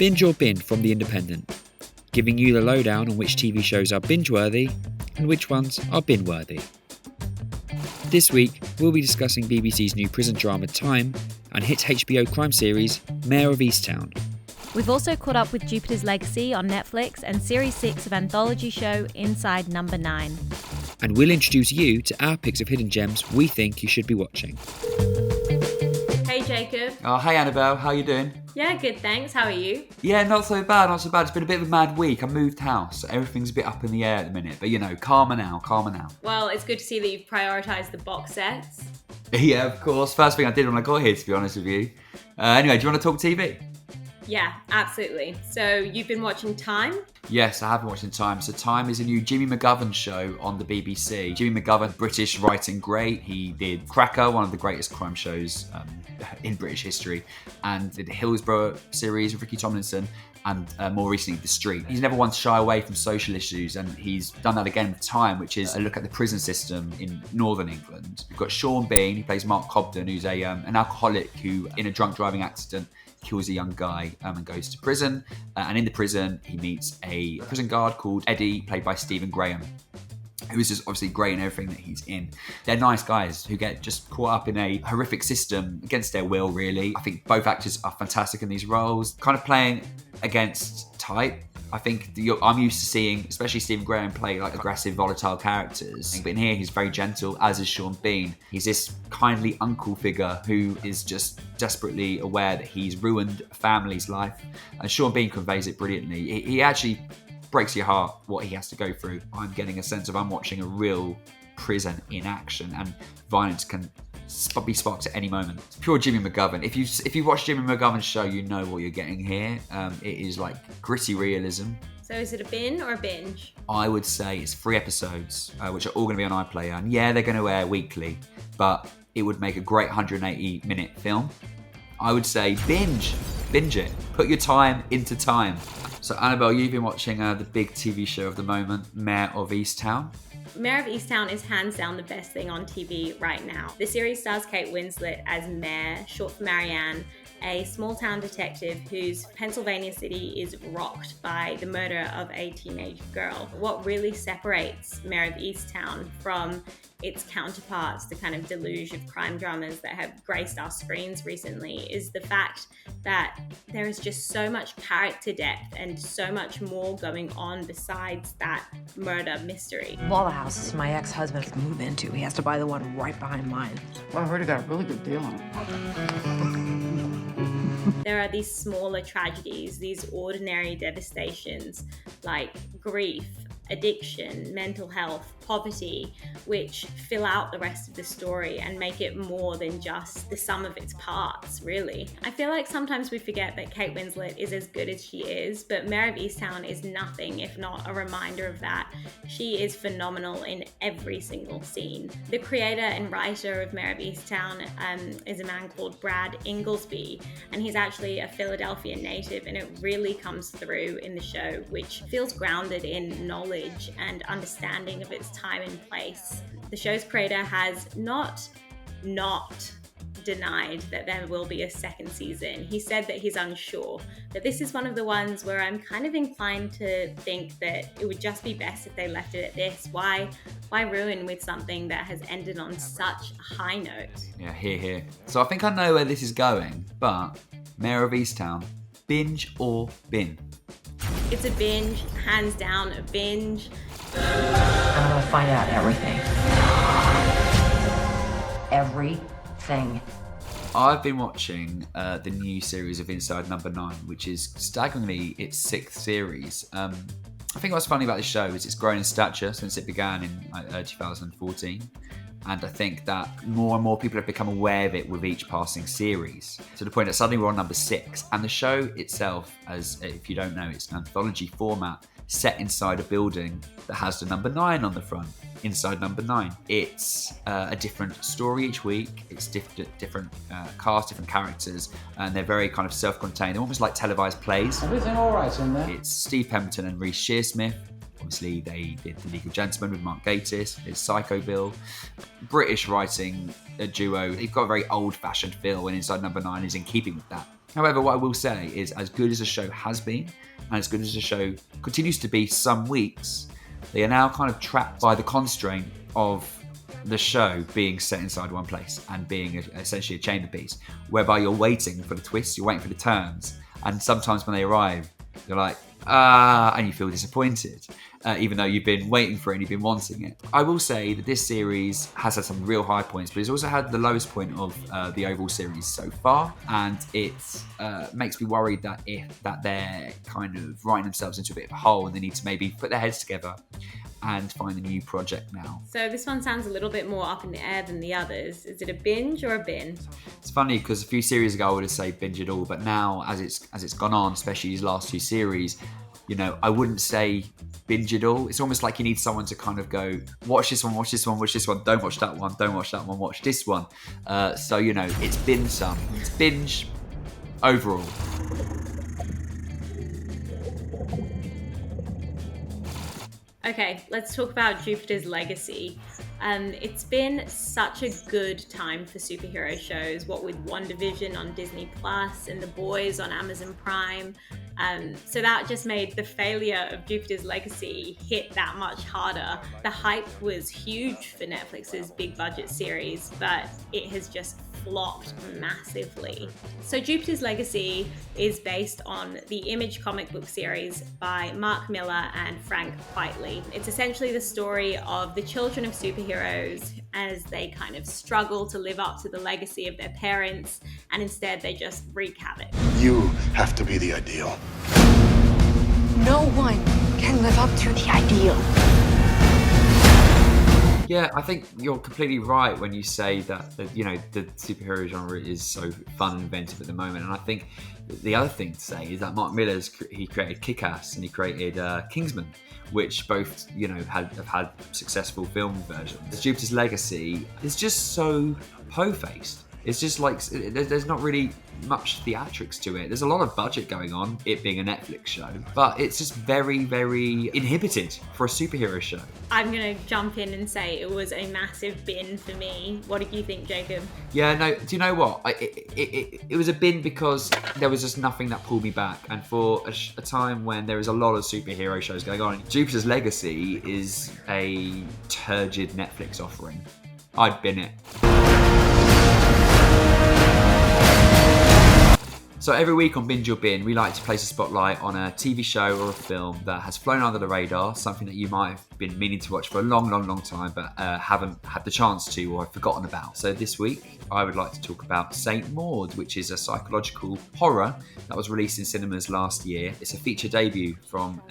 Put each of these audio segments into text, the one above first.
Binge or Bin from The Independent, giving you the lowdown on which TV shows are binge-worthy and which ones are bin-worthy. This week, we'll be discussing BBC's new prison drama Time and hit HBO crime series Mare of Easttown. We've also caught up with Jupiter's Legacy on Netflix and Series 6 of anthology show Inside Number 9. And we'll introduce you to our picks of hidden gems we think you should be watching. Hey Jacob. Oh, hey Annabel, how you doing? Yeah, good thanks. How are you? Yeah, not so bad. It's been a bit of a mad week. I moved house, so everything's a bit up in the air at the minute. But calmer now. Well, it's good to see that you've prioritised the box sets. Yeah, of course. First thing I did when I got here, to be honest with you. Anyway, do you want to talk TV? Yeah, absolutely. So you've been watching Time? Yes, I have been watching Time. So Time is a new Jimmy McGovern show on the BBC. Jimmy McGovern, British writing great. He did Cracker, one of the greatest crime shows in British history, and did the Hillsborough series with Ricky Tomlinson, and more recently The Street. He's never one to shy away from social issues, and he's done that again with Time, which is a look at the prison system in northern England. We've got Sean Bean, who plays Mark Cobden, who's an alcoholic who, in a drunk driving accident, kills a young guy and goes to prison. And in the prison, he meets a prison guard called Eddie, played by Stephen Graham, who is just obviously great in everything that he's in. They're nice guys who get just caught up in a horrific system against their will, really. I think both actors are fantastic in these roles, kind of playing against type. I think I'm used to seeing, especially Stephen Graham, play like aggressive, volatile characters. But in here, he's very gentle, as is Sean Bean. He's this kindly uncle figure who is just desperately aware that he's ruined a family's life. And Sean Bean conveys it brilliantly. He actually breaks your heart what he has to go through. I'm getting a sense of I'm watching a real prison in action, and violence can be sparked at any moment. It's pure Jimmy McGovern. If you watch Jimmy McGovern's show, you know what you're getting here. It is like gritty realism. So is it a bin or a binge? I would say it's 3 episodes, which are all going to be on iPlayer. And yeah, they're going to air weekly, but it would make a great 180-minute film. I would say binge it. Put your time into Time. So Annabel, you've been watching the big TV show of the moment, Mare of Easttown. Mare of Easttown is hands down the best thing on TV right now. The series stars Kate Winslet as Mare, short for Marianne, a small town detective whose Pennsylvania city is rocked by the murder of a teenage girl. What really separates Mare of Easttown from its counterparts, the kind of deluge of crime dramas that have graced our screens recently, is the fact that there is just so much character depth and so much more going on besides that murder mystery. Of all the houses my ex-husband could move into, he has to buy the one right behind mine. Well, I heard he got a really good deal on it. There are these smaller tragedies, these ordinary devastations like grief, addiction, mental health, poverty, which fill out the rest of the story and make it more than just the sum of its parts, really. I feel like sometimes we forget that Kate Winslet is as good as she is, but Mare of Easttown is nothing if not a reminder of that. She is phenomenal in every single scene. The creator and writer of Mare of Easttown is a man called Brad Inglesby, and he's actually a Philadelphia native, and it really comes through in the show, which feels grounded in knowledge and understanding of its time and place. The show's creator has not denied that there will be a second season. He said that he's unsure, but this is one of the ones where I'm kind of inclined to think that it would just be best if they left it at this. Why ruin with something that has ended on such a high note? Yeah, here. So I think I know where this is going, but Mare of Easttown, binge or bin? It's a binge, hands down a binge. I'm gonna find out everything. Everything. I've been watching the new series of Inside Number 9, which is staggeringly its 6th series. I think what's funny about this show is it's grown in stature since it began in 2014. And I think that more and more people have become aware of it with each passing series, to the point that suddenly we're on number 6. And the show itself, as if you don't know, it's an anthology format set inside a building that has the number 9 on the front. Inside Number 9. It's a different story each week. It's different cast, different characters, and they're very kind of self-contained. They're almost like televised plays. Everything all right in there? It's Steve Pemberton and Reece Shearsmith. Obviously, they did The League of Gentlemen with Mark Gatiss. There's Psycho Bill. British writing duo. They've got a very old-fashioned feel, and Inside Number 9 is in keeping with that. However, what I will say is, as good as the show has been, and as good as the show continues to be some weeks, they are now kind of trapped by the constraint of the show being set inside one place and being essentially a chamber piece, whereby you're waiting for the twists, you're waiting for the turns, and sometimes when they arrive, you're like, and you feel disappointed, even though you've been waiting for it and you've been wanting it. I will say that this series has had some real high points, but it's also had the lowest point of the overall series so far, and it makes me worried that they're kind of writing themselves into a bit of a hole and they need to maybe put their heads together and find a new project now. So this one sounds a little bit more up in the air than the others. Is it a binge or a bin? It's funny because a few series ago I would have said binge it all, but now as it's gone on, especially these last two series, you know, I wouldn't say binge it all. It's almost like you need someone to kind of go, watch this one, watch this one, watch this one, don't watch that one, don't watch that one, watch this one. So, you know, it's been some. It's binge overall. Okay, let's talk about Jupiter's Legacy. It's been such a good time for superhero shows, what with WandaVision on Disney Plus and The Boys on Amazon Prime. So that just made the failure of Jupiter's Legacy hit that much harder. The hype was huge for Netflix's big budget series, but it has just flopped massively. So Jupiter's Legacy is based on the Image comic book series by Mark Miller and Frank Quitely. It's essentially the story of the children of superheroes as they kind of struggle to live up to the legacy of their parents, and instead they just wreak havoc. You have to be the ideal. No one can live up to the ideal. Yeah, I think you're completely right when you say that the superhero genre is so fun and inventive at the moment. And I think the other thing to say is that Mark Miller's he created Kick-Ass and he created Kingsman, which both have had successful film versions. Jupiter's Legacy is just so po-faced. It's just like there's not really much theatrics to it. There's a lot of budget going on, it being a Netflix show, but it's just very, very inhibited for a superhero show. I'm going to jump in and say it was a massive bin for me. What did you think, Jacob? Yeah, no, do you know what? It was a bin because there was just nothing that pulled me back. And for a time when there is a lot of superhero shows going on, Jupiter's Legacy is a turgid Netflix offering. I'd bin it. So every week on Binge or Bin, we like to place a spotlight on a TV show or a film that has flown under the radar, something that you might have been meaning to watch for a long, long, long time, but haven't had the chance to or have forgotten about. So this week, I would like to talk about Saint Maud, which is a psychological horror that was released in cinemas last year. It's a feature debut from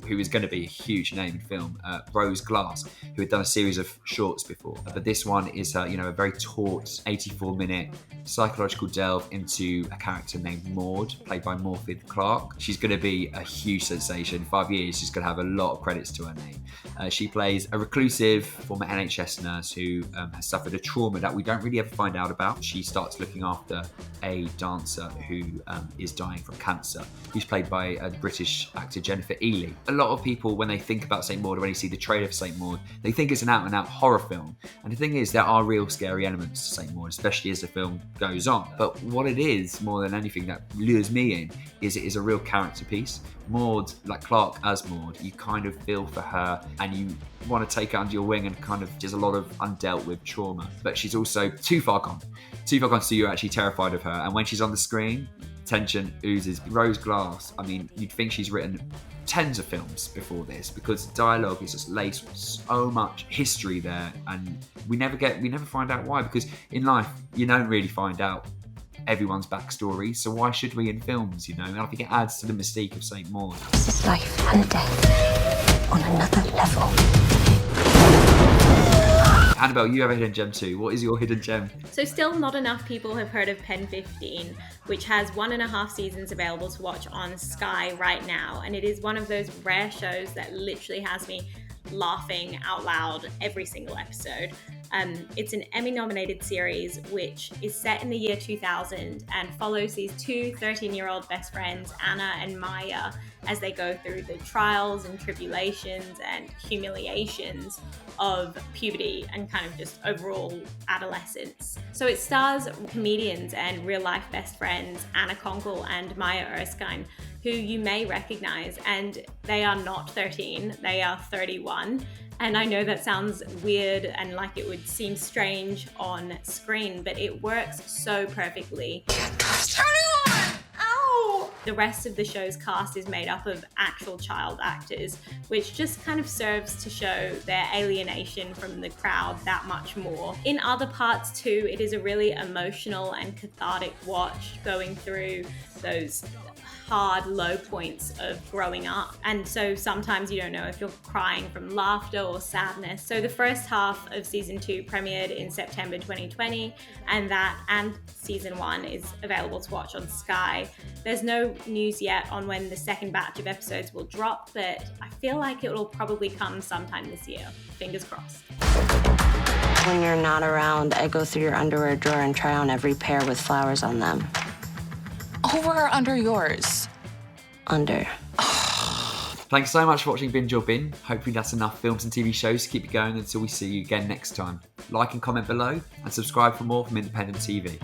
who is going to be a huge name in film, Rose Glass, who had done a series of shorts before. But this one is a very taut 84-minute psychological delve into a character named Maud, played by Morfydd Clark. She's going to be a huge sensation. In 5 years, she's going to have a lot of credits to her name. She plays a reclusive former NHS nurse who has suffered a trauma that we don't really ever find out about. She starts looking after a dancer who is dying from cancer, who's played by the British actor Jennifer Ely. A lot of people, when they think about Saint Maud, or when they see the trailer for Saint Maud, they think it's an out-and-out horror film. And the thing is, there are real scary elements to Saint Maud, especially as the film goes on. But what it is, more than anything that lures me in, is it is a real character piece. Maud, like Clark as Maud, you kind of feel for her and you want to take her under your wing, and kind of there's a lot of undealt with trauma. But she's also too far gone so you're actually terrified of her. And when she's on the screen, tension oozes. Rose Glass, I mean, you'd think she's written tens of films before this, because dialogue is just laced with so much history there, and we never find out why, because in life you don't really find out everyone's backstory, so why should we in films, And I think it adds to the mystique of Saint Maud. This is life and death on another level. Annabel, you have a hidden gem too. What is your hidden gem? So still not enough people have heard of Pen 15, which has 1.5 seasons available to watch on Sky right now. And it is one of those rare shows that literally has me laughing out loud every single episode. It's an Emmy-nominated series which is set in the year 2000 and follows these two 13-year-old best friends, Anna and Maya, as they go through the trials and tribulations and humiliations of puberty and kind of just overall adolescence. So it stars comedians and real-life best friends Anna Konkle and Maya Erskine, who you may recognize, and they are not 13, they are 31. And I know that sounds weird and like it would seem strange on screen, but it works so perfectly. Can't trust anyone! Ow! The rest of the show's cast is made up of actual child actors, which just kind of serves to show their alienation from the crowd that much more. In other parts too, it is a really emotional and cathartic watch, going through those hard low points of growing up, and so sometimes you don't know if you're crying from laughter or sadness. So the first half of season 2 premiered in September 2020, and season 1 is available to watch on Sky. There's no news yet on when the second batch of episodes will drop, but I feel like it will probably come sometime this year. Fingers crossed. When you're not around, I go through your underwear drawer and try on every pair with flowers on them. Over or under yours? Under. Thanks so much for watching Binge or Bin. Hopefully that's enough films and TV shows to keep you going until we see you again next time. Like and comment below, and subscribe for more from Independent TV.